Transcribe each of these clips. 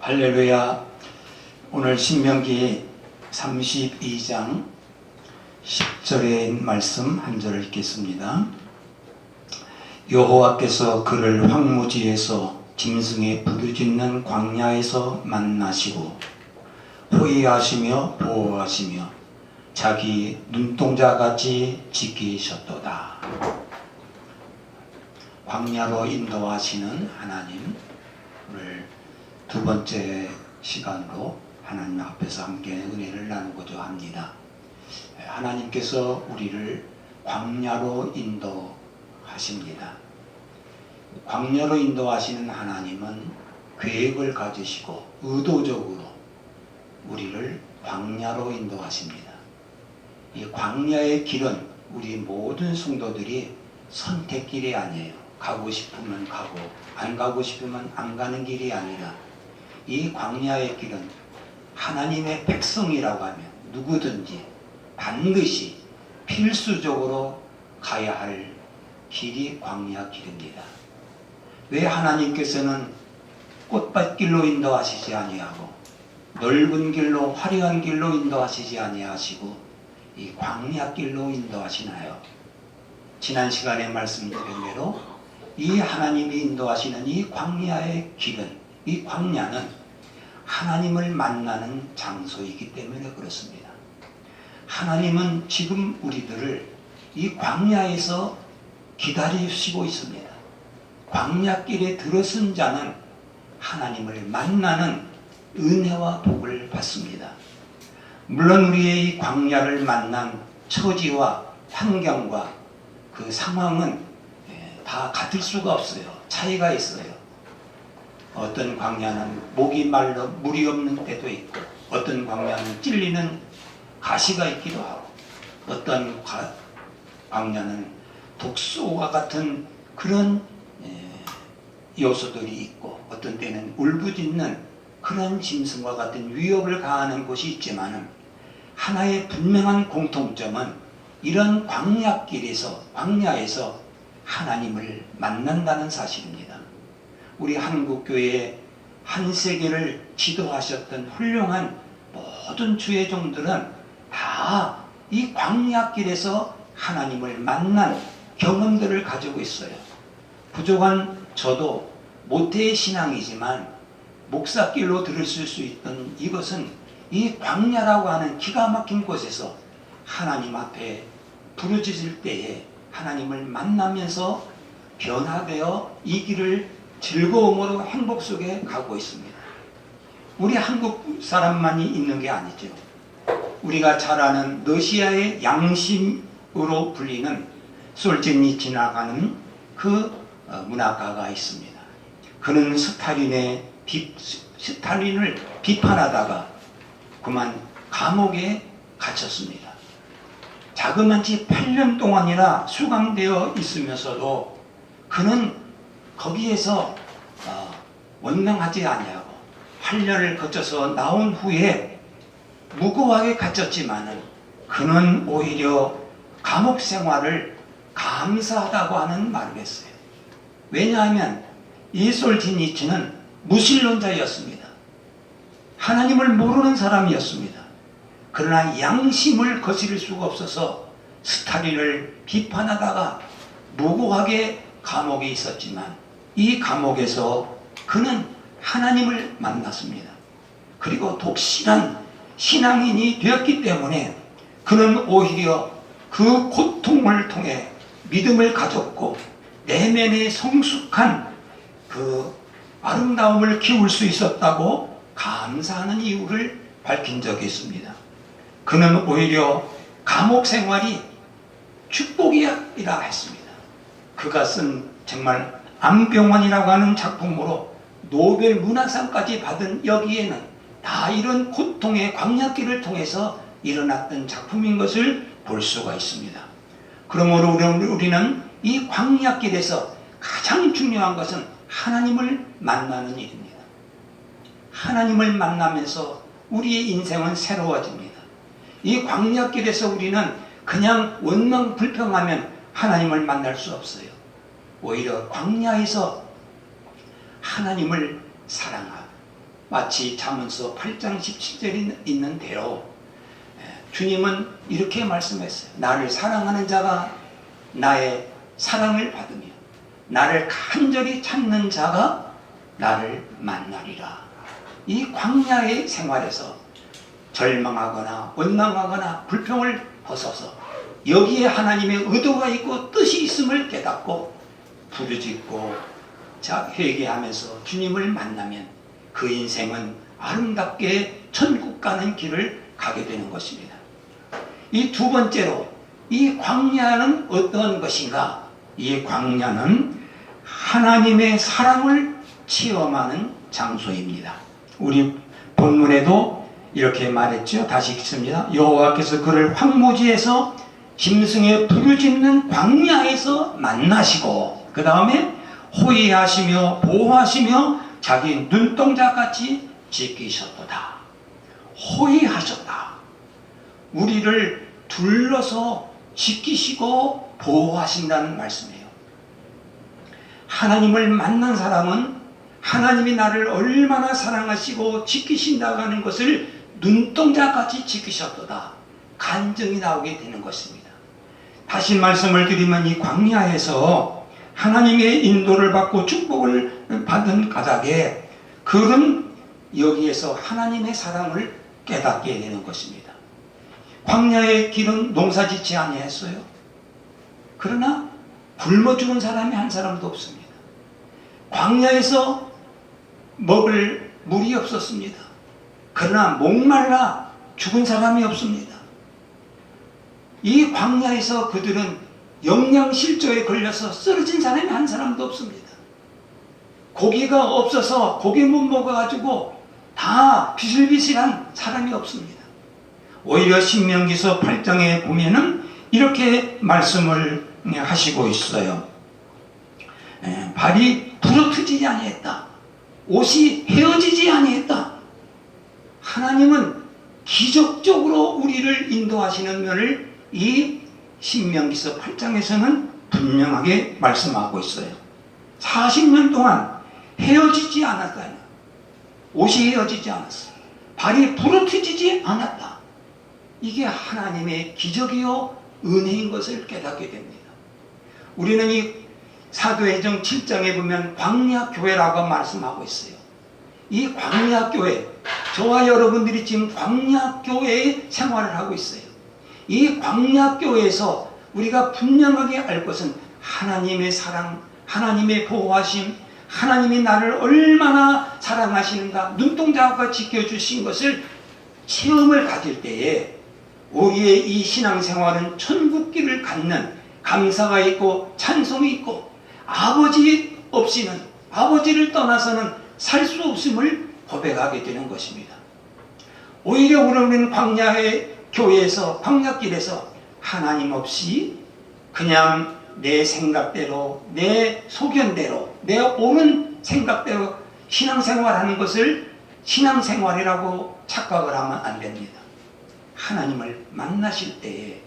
할렐루야. 오늘 신명기 32장 10절의 말씀 한 절을 읽겠습니다. 여호와께서 그를 황무지에서 짐승의 부르짖는 광야에서 만나시고 호위하시며 보호하시며 자기 눈동자같이 지키셨도다. 광야로 인도하시는 하나님, 오늘 두 번째 시간으로 하나님 앞에서 함께 은혜를 나누고자 합니다. 하나님께서 우리를 광야로 인도하십니다. 광야로 인도하시는 하나님은 계획을 가지시고 의도적으로 우리를 광야로 인도하십니다. 이 광야의 길은 우리 모든 성도들이 선택길이 아니에요. 가고 싶으면 가고 안 가고 싶으면 안 가는 길이 아니라 이 광야의 길은 하나님의 백성이라고 하면 누구든지 반드시 필수적으로 가야 할 길이 광야 길입니다. 왜 하나님께서는 꽃밭길로 인도하시지 아니하고 넓은 길로 화려한 길로 인도하시지 아니하시고 이 광야 길로 인도하시나요? 지난 시간에 말씀드린 대로 이 하나님이 인도하시는 이 광야의 길은, 이 광야는 하나님을 만나는 장소이기 때문에 그렇습니다. 하나님은 지금 우리들을 이 광야에서 기다리시고 있습니다. 광야길에 들어선 자는 하나님을 만나는 은혜와 복을 받습니다. 물론 우리의 이 광야를 만난 처지와 환경과 그 상황은 다 같을 수가 없어요. 차이가 있어요. 어떤 광야는 목이 말라 물이 없는 때도 있고, 어떤 광야는 찔리는 가시가 있기도 하고, 어떤 광야는 독소와 같은 그런 요소들이 있고, 어떤 때는 울부짖는 그런 짐승과 같은 위협을 가하는 곳이 있지만, 하나의 분명한 공통점은 이런 광야길에서, 광야에서 하나님을 만난다는 사실입니다. 우리 한국교회의 한 세계를 지도하셨던 훌륭한 모든 주의 종들은 다 이 광야길에서 하나님을 만난 경험들을 가지고 있어요. 부족한 저도 모태의 신앙이지만 목사길로 들으실 수 있던 이것은 이 광야라고 하는 기가 막힌 곳에서 하나님 앞에 부르짖을 때에 하나님을 만나면서 변화되어 이 길을 즐거움으로 행복 속에 가고 있습니다. 우리 한국 사람만이 있는 게 아니죠. 우리가 잘 아는 러시아의 양심으로 불리는 솔제니치나가는 그 문학가가 있습니다. 그는 스탈린을 비판하다가 그만 감옥에 갇혔습니다. 자그마치 8년 동안이나 수감되어 있으면서도 그는 거기에서 원망하지 아니하고 8년을 거쳐서 나온 후에 무고하게 갇혔지만은 그는 오히려 감옥 생활을 감사하다고 하는 말을 했어요. 왜냐하면 이 솔제니치는 무신론자였습니다. 하나님을 모르는 사람이었습니다. 그러나 양심을 거스릴 수가 없어서 스탈린을 비판하다가 무고하게 감옥에 있었지만 이 감옥에서 그는 하나님을 만났습니다. 그리고 독실한 신앙인이 되었기 때문에 그는 오히려 그 고통을 통해 믿음을 가졌고 내면의 성숙한 그 아름다움을 키울 수 있었다고 감사하는 이유를 밝힌 적이 있습니다. 그는 오히려 감옥 생활이 축복이라 했습니다. 그가 쓴 정말 안병원이라고 하는 작품으로 노벨 문학상까지 받은 여기에는 다 이런 고통의 광야길을 통해서 일어났던 작품인 것을 볼 수가 있습니다. 그러므로 우리는 이 광야길에서 가장 중요한 것은 하나님을 만나는 일입니다. 하나님을 만나면서 우리의 인생은 새로워집니다. 이 광야길에서 우리는 그냥 원망 불평하면 하나님을 만날 수 없어요. 오히려 광야에서 하나님을 사랑하고 마치 잠언서 8장 17절에 있는 대로 주님은 이렇게 말씀했어요. 나를 사랑하는 자가 나의 사랑을 받으며 나를 간절히 찾는 자가 나를 만나리라. 이 광야의 생활에서 절망하거나 원망하거나 불평을 벗어서 여기에 하나님의 의도가 있고 뜻이 있음을 깨닫고 부르짖고 회개하면서 주님을 만나면 그 인생은 아름답게 천국 가는 길을 가게 되는 것입니다. 이 두 번째로 이 광야는 어떤 것인가? 이 광야는 하나님의 사랑을 체험하는 장소입니다. 우리 본문에도 이렇게 말했죠. 다시 읽습니다. 여호와께서 그를 황무지에서 짐승의 부르짖는 광야에서 만나시고 그 다음에 호위하시며 보호하시며 자기 눈동자같이 지키셨도다. 호위하셨다. 우리를 둘러서 지키시고 보호하신다는 말씀이에요. 하나님을 만난 사람은 하나님이 나를 얼마나 사랑하시고 지키신다고 하는 것을 눈동자같이 지키셨도다. 간증이 나오게 되는 것입니다. 다시 말씀을 드리면 이 광야에서 하나님의 인도를 받고 축복을 받은 까닭에 그는 여기에서 하나님의 사랑을 깨닫게 되는 것입니다. 광야의 길은 농사짓지 아니했어요. 그러나 굶어 죽은 사람이 한 사람도 없습니다. 광야에서 먹을 물이 없었습니다. 그러나 목말라 죽은 사람이 없습니다. 이 광야에서 그들은 영양실조에 걸려서 쓰러진 사람이 한 사람도 없습니다. 고기가 없어서 고기 못 먹어가지고 다 비실비실한 사람이 없습니다. 오히려 신명기서 8장에 보면은 이렇게 말씀을 하시고 있어요. 발이 부러뜨리지 아니했다. 옷이 헤어지지 아니했다. 하나님은 기적적으로 우리를 인도하시는 면을 이 신명기서 8장에서는 분명하게 말씀하고 있어요. 40년 동안 헤어지지 않았다. 옷이 헤어지지 않았어. 발이 부러뜨리지 않았다. 이게 하나님의 기적이요 은혜인 것을 깨닫게 됩니다. 우리는 이 사도행전 7장에 보면 광야교회라고 말씀하고 있어요. 이 광야교회, 저와 여러분들이 지금 광야교회의 생활을 하고 있어요. 이 광야교회에서 우리가 분명하게 알 것은 하나님의 사랑, 하나님의 보호하심, 하나님이 나를 얼마나 사랑하시는가 눈동자가 지켜주신 것을 체험을 가질 때에 우리의 이 신앙생활은 천국길을 갖는 감사가 있고 찬송이 있고 아버지 없이는, 아버지를 떠나서는 살 수 없음을 고백하게 되는 것입니다. 오히려 우리는 광야의 교회에서, 광야길에서 하나님 없이 그냥 내 생각대로, 내 소견대로, 내 옳은 생각대로 신앙생활하는 것을 신앙생활이라고 착각을 하면 안 됩니다. 하나님을 만나실 때에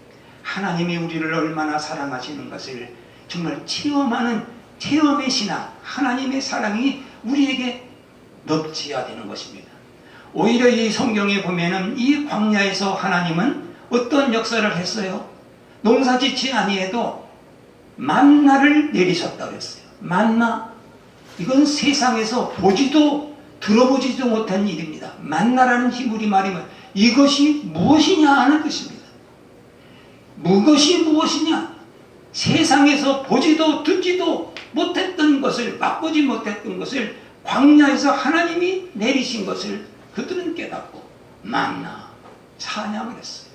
하나님이 우리를 얼마나 사랑하시는 것을 정말 체험하는 체험의 신앙, 하나님의 사랑이 우리에게 넘쳐야 되는 것입니다. 오히려 이 성경에 보면은 이 광야에서 하나님은 어떤 역사를 했어요? 농사짓지 아니해도 만나를 내리셨다고 했어요. 만나, 이건 세상에서 보지도 들어보지도 못한 일입니다. 만나라는 히브리 말이면 이것이 무엇이냐 하는 것입니다. 무엇이 무엇이냐? 세상에서 보지도 듣지도 못했던 것을, 맛보지 못했던 것을 광야에서 하나님이 내리신 것을 그들은 깨닫고 만나 찬양을 했어요.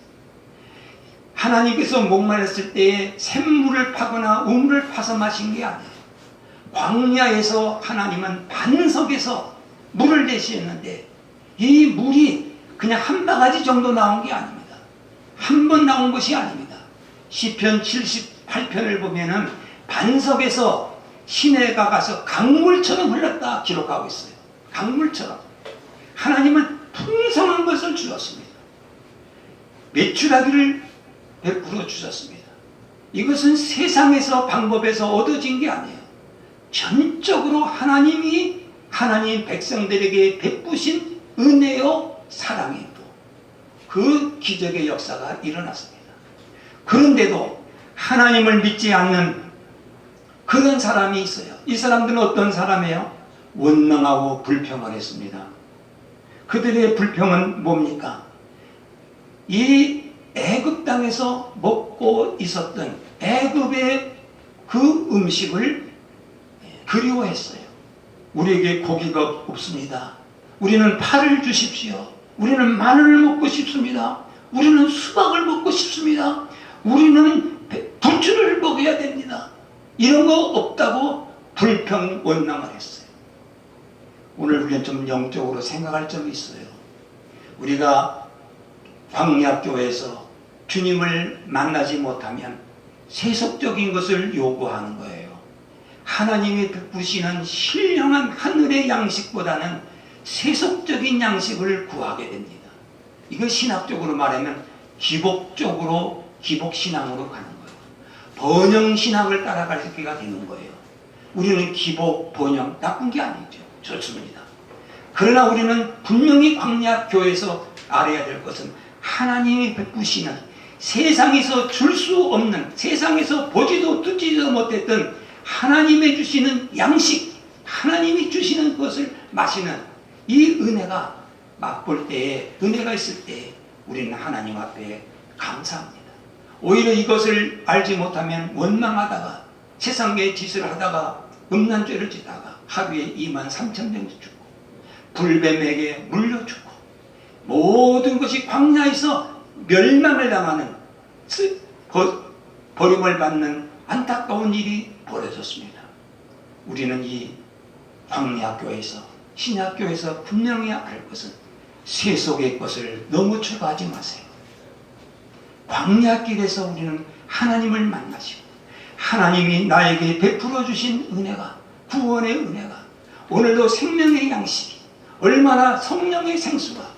하나님께서 목마르셨을 때에 샘물을 파거나 우물을 파서 마신 게 아니에요. 광야에서 하나님은 반석에서 물을 내시는데 이 물이 그냥 한 바가지 정도 나온 게 아닙니다. 한 번 나온 것이 아닙니다. 시편 78편을 보면은 반석에서 시내가 가서 강물처럼 흘렀다 기록하고 있어요. 강물처럼. 하나님은 풍성한 것을 주셨습니다. 매출하기를 베풀어 주셨습니다. 이것은 세상에서 방법에서 얻어진 게 아니에요. 전적으로 하나님이 하나님 백성들에게 베푸신 은혜요 사랑이 또 그 기적의 역사가 일어났습니다. 그런데도 하나님을 믿지 않는 그런 사람이 있어요. 이 사람들은 어떤 사람이에요? 원망하고 불평을 했습니다. 그들의 불평은 뭡니까? 이 애굽 땅에서 먹고 있었던 애굽의 그 음식을 그리워했어요. 우리에게 고기가 없습니다. 우리는 파를 주십시오. 우리는 마늘을 먹고 싶습니다. 우리는 수박을 먹고 싶습니다. 우리는 부추를 먹어야 됩니다. 이런 거 없다고 불평 원망을 했어요. 오늘 우리는 좀 영적으로 생각할 점이 있어요. 우리가 광야교회에서 주님을 만나지 못하면 세속적인 것을 요구하는 거예요. 하나님이 베푸시는 신령한 하늘의 양식보다는 세속적인 양식을 구하게 됩니다. 이거 신학적으로 말하면 기복적으로 기복신앙으로 가는 거예요. 번영신앙을 따라갈 때가 되는 거예요. 우리는 기복, 번영 나쁜 게 아니죠. 좋습니다. 그러나 우리는 분명히 광야교회에서 알아야 될 것은 하나님이 베푸시는 세상에서 줄 수 없는, 세상에서 보지도 듣지도 못했던 하나님이 주시는 양식, 하나님이 주시는 것을 마시는 이 은혜가 맛볼 때에, 은혜가 있을 때에 우리는 하나님 앞에 감사합니다. 오히려 이것을 알지 못하면 원망하다가 세상의 짓을 하다가 음란죄를 짓다가 하루에 23,000명 죽고 불뱀에게 물려 죽고 모든 것이 광야에서 멸망을 당하는 버림을 받는 안타까운 일이 벌어졌습니다. 우리는 이 광야교회에서 신약교회에서 분명히 알 것은 세속의 것을 너무 추구하지 마세요. 광야길에서 우리는 하나님을 만나시고 하나님이 나에게 베풀어 주신 은혜가, 구원의 은혜가, 오늘도 생명의 양식이 얼마나 성령의 생수가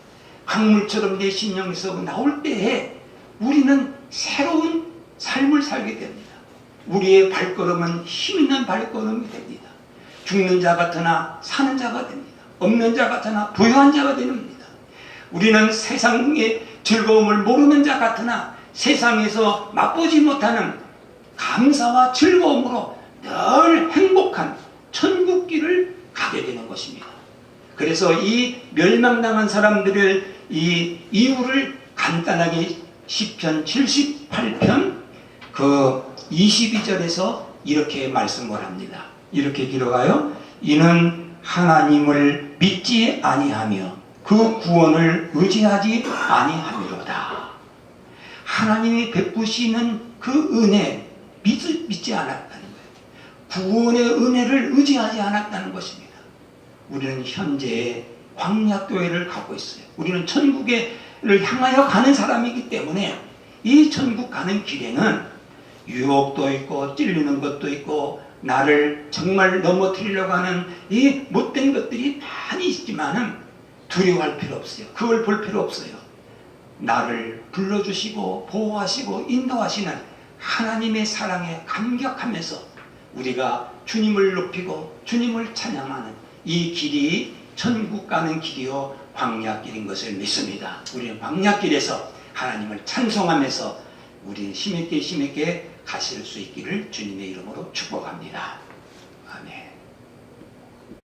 강물처럼 내 심령에서 나올 때에 우리는 새로운 삶을 살게 됩니다. 우리의 발걸음은 힘있는 발걸음이 됩니다. 죽는 자 같으나 사는 자가 됩니다. 없는 자 같으나 부유한 자가 됩니다. 우리는 세상의 즐거움을 모르는 자 같으나 세상에서 맛보지 못하는 감사와 즐거움으로 늘 행복한 천국길을 가게 되는 것입니다. 그래서 이 멸망당한 사람들을 이 이유를 간단하게 시편 78편 그 22절에서 이렇게 말씀을 합니다. 이렇게 기록하여 이는 하나님을 믿지 아니하며 그 구원을 의지하지 아니하미로다. 하나님이 베푸시는 그 은혜 믿지 않았다는 거예요. 구원의 은혜를 의지하지 않았다는 것입니다. 우리는 현재 광야교회를 가고 있어요. 우리는 천국을 향하여 가는 사람이기 때문에 이 천국 가는 길에는 유혹도 있고 찔리는 것도 있고 나를 정말 넘어뜨리려고 하는 이 못된 것들이 많이 있지만은 두려워할 필요 없어요. 그걸 볼 필요 없어요. 나를 불러주시고 보호하시고 인도하시는 하나님의 사랑에 감격하면서 우리가 주님을 높이고 주님을 찬양하는 이 길이 천국 가는 길이요 광야길인 것을 믿습니다. 우리는 광야길에서 하나님을 찬송하면서 우리 힘있게 가실 수 있기를 주님의 이름으로 축복합니다.